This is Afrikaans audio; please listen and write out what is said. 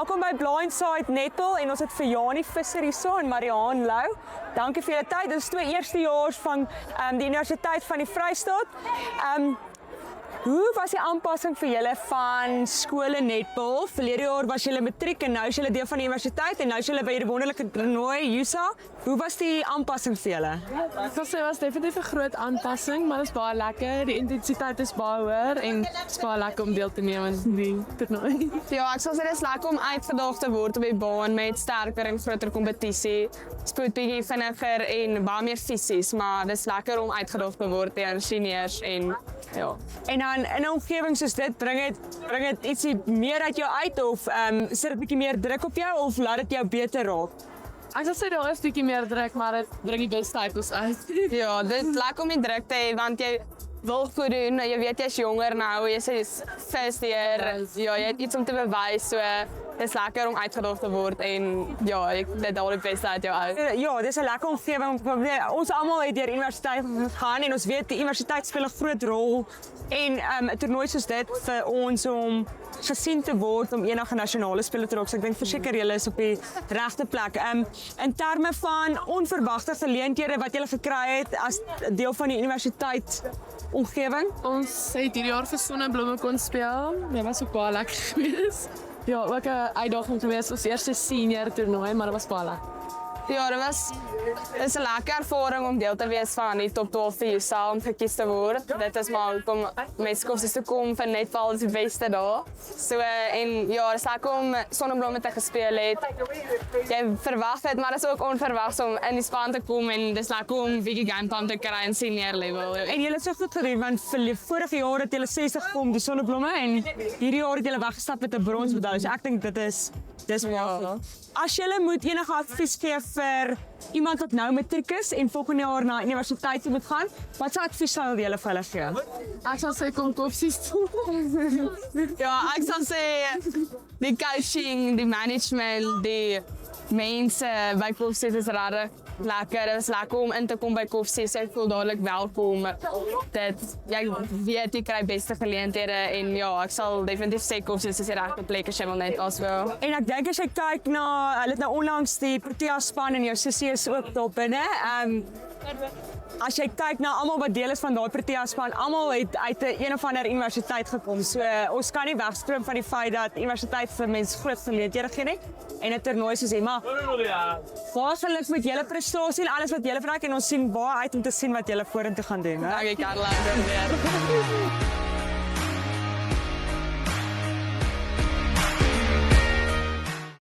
Welkom by Blindside Netball en ons het vir Janie Visser hierso en Mariaan Lou. Dankie vir julle tyd. Dit is 2 eerstejaars van die Universiteit van die Vrystaat. Hoe was die aanpassing vir julle van skole netball? Verlede jaar was julle matriek en nou is julle deel van die universiteit en nou is julle by die wonderlike toernooi USA. Hoe was die aanpassing vir julle? Ek sal sê dit was definitief 'n groot aanpassing, maar dit is baie lekker. Die intensiteit is baie hoër en dit is baie lekker om deel te neem aan die toernooi. Ja, ek sal sê dit is lekker om uitgedaag te word op die baan met sterker en groter kompetisie. Spoed bietjie vinniger en baie meer fisies, maar dit is lekker om uitgedaag te word deur seniors en ja. En dan in 'n omgewing soos dit, bring dit ietsie meer uit jou uit of sit dit 'n bietjie meer druk op jou of laat dit jou beter raak? Ek sal sê daar is 'n bietjie meer druk, maar dit bring die beste uit ons uit. Ja, dit is lekker om die druk te hê want jy wil goed doen, jy weet jy's jonger nou, jy's first year, ja, jy het iets om te bewys, so dit is lekker om uitgedaag te word en ja, dit haal die beste uit jou uit. Ja, dis 'n lekker omgewing. Ons almal het deur universiteit gegaan en ons weet die universiteit speel 'n groot rol en 'n toernooi soos dit vir ons om gesien te word om enige nasionale spele te raak. So ek dink verseker julle is op die regte plek. In terme van onverwagte geleenthede wat julle gekry het as deel van die universiteit omgewing. Ons het hierdie jaar vir Sonneblomme kon speel. Dit was ook baie lekker geweest. Ja, ook 'n uitdaging geweest, ons eerste senior toernooi, maar dit was baie lekker. Ja, dit is 'n lekker ervaring om deel te wees van die top 12 vir USA om gekies te word. Dit is maar hoekom mense kos te kom vir netbal is die beste daar. So en ja, dit is lekker om Sonneblomme te gespeel het. Jy verwag dit, maar dit is ook onverwags om in die span te kom en dis lekker om bietjie game time te kry in senior level. En julle het so goed gedoen want vorige jaar het julle 60 gekom die Sonneblomme en hierdie jaar het julle weggestap met 'n bronsmedalje. So ek dink dis ja. As julle moet enige advies gee vir iemand wat nou matriek is en volgende jaar na universiteit moet gaan, wat sou advies sal julle vir hulle gee? Ek sal sê kom kopsies toe. Ja, ek sal sê die coaching, die management, die mense by Kopsies is regtig lekker. Dit is lekker om in te kom by Kopsies. Ek voel dadelik welkom. Jy weet jy kry beste geleenthede en ja, ek sal definitief sê Kopsies is die regte plek as jy wil net as wel. En ek dink as jy kyk na, hulle het nou onlangs die Protea span en jou sussie is ook daar binne. As jy kyk na almal wat deel is van daai Protea span, almal het uit 'n een of ander universiteit gekom. So ons kan nie wegstroom van die feit dat universiteit vir mense groot geleenthede gee nie. En 'n toernooi soos hier, maar baie geluk met julle prestasie en alles wat julle verryk en ons sien baie uit om te sien wat julle vorentoe gaan doen. Dankie Karla.